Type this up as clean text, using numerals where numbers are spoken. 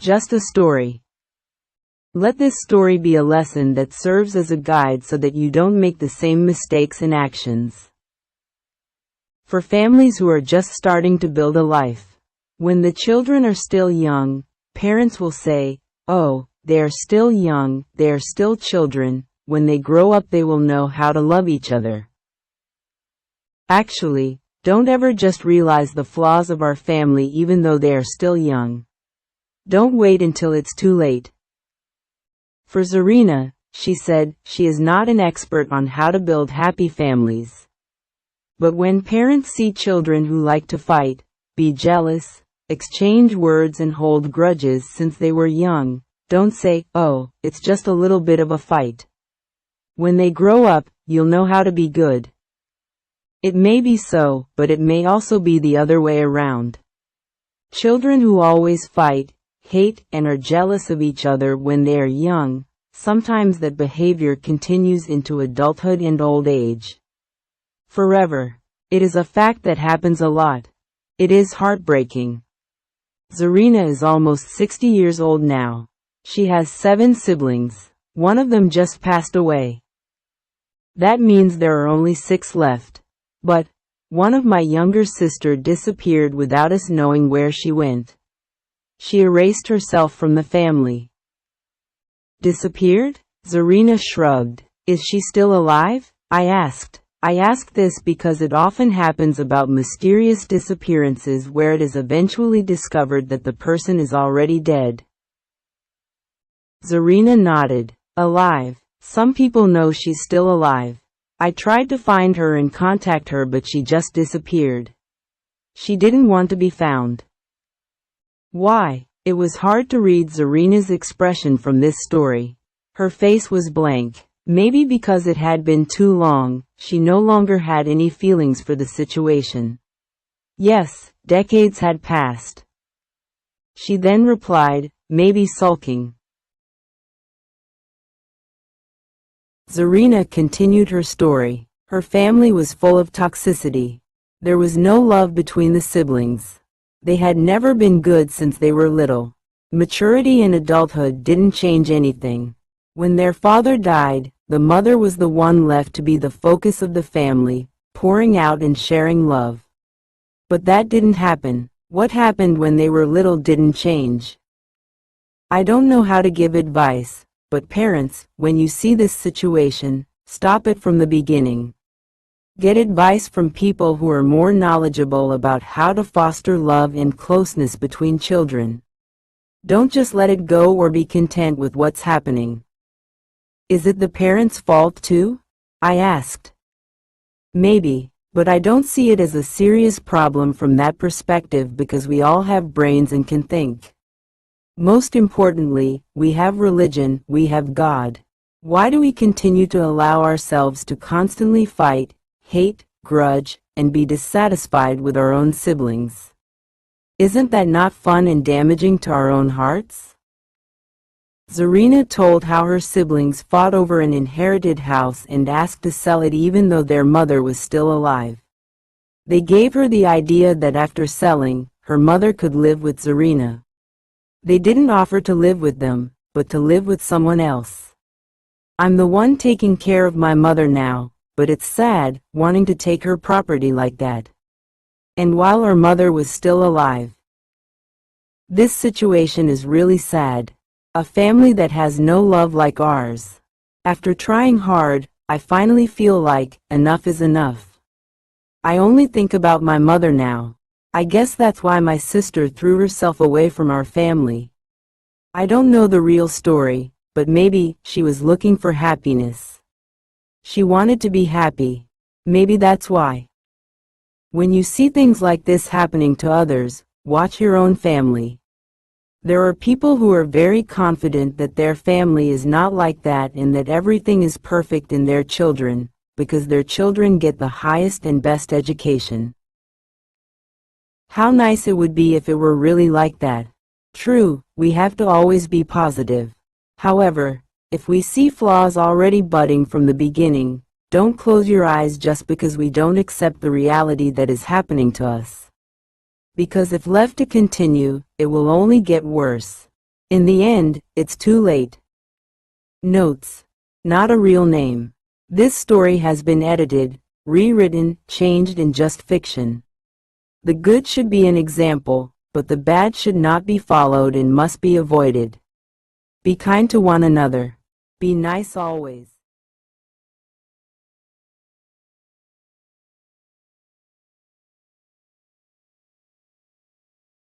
just a story. Let this story be a lesson that serves as a guide so that you don't make the same mistakes and actions. For families who are just starting to build a life, when the children are still young, parents will say, "Oh, they are still young, they are still children, when they grow up they will know how to love each other." Actually, don't ever just realize the flaws of our family even though they are still young. Don't wait until it's too late. For Zarina, she said, she is not an expert on how to build happy families. But when parents see children who like to fight, be jealous, exchange words and hold grudges since they were young, don't say, "Oh, it's just a little bit of a fight." When they grow up, you'll know how to be good. It may be so, but it may also be the other way around. Children who always fight, hate, and are jealous of each other when they are young, sometimes that behavior continues into adulthood and old age. Forever. It is a fact that happens a lot. It is heartbreaking. Zarina is almost 60 years old now. She has 7 siblings. One of them just passed away. That means there are only 6 left. But, one of my younger sister disappeared without us knowing where she went. She erased herself from the family. Disappeared? Zarina shrugged. Is she still alive? I asked. I ask this because it often happens about mysterious disappearances where it is eventually discovered that the person is already dead. Zarina nodded. Alive. Some people know she's still alive. I tried to find her and contact her but she just disappeared. She didn't want to be found. Why? It was hard to read Zarina's expression from this story. Her face was blank. Maybe because it had been too long, she no longer had any feelings for the situation. Yes, decades had passed. She then replied, maybe sulking. Zarina continued her story. Her family was full of toxicity. There was no love between the siblings. They had never been good since they were little. Maturity and adulthood didn't change anything. When their father died, the mother was the one left to be the focus of the family, pouring out and sharing love. But that didn't happen. What happened when they were little didn't change. I don't know how to give advice, but parents, when you see this situation, stop it from the beginning. Get advice from people who are more knowledgeable about how to foster love and closeness between children. Don't just let it go or be content with what's happening. Is it the parents' fault too? I asked. Maybe, but I don't see it as a serious problem from that perspective because we all have brains and can think. Most importantly, we have religion, we have God. Why do we continue to allow ourselves to constantly fight, hate, grudge, and be dissatisfied with our own siblings? Isn't that not fun and damaging to our own hearts? Zarina told how her siblings fought over an inherited house and asked to sell it even though their mother was still alive. They gave her the idea that after selling, her mother could live with Zarina. They didn't offer to live with them, but to live with someone else. I'm the one taking care of my mother now, but it's sad, wanting to take her property like that. And while our mother was still alive. This situation is really sad. A family that has no love like ours. After trying hard, I finally feel like, enough is enough. I only think about my mother now. I guess that's why my sister threw herself away from our family. I don't know the real story, but maybe she was looking for happiness. She wanted to be happy. Maybe that's why. When you see things like this happening to others, watch your own family. There are people who are very confident that their family is not like that and that everything is perfect in their children, because their children get the highest and best education. How nice it would be if it were really like that. True, we have to always be positive. However, if we see flaws already budding from the beginning, don't close your eyes just because we don't accept the reality that is happening to us. Because if left to continue, it will only get worse. In the end, it's too late. Notes. Not a real name. This story has been edited, rewritten, changed in just fiction. The good should be an example, but the bad should not be followed and must be avoided. Be kind to one another. Be nice always.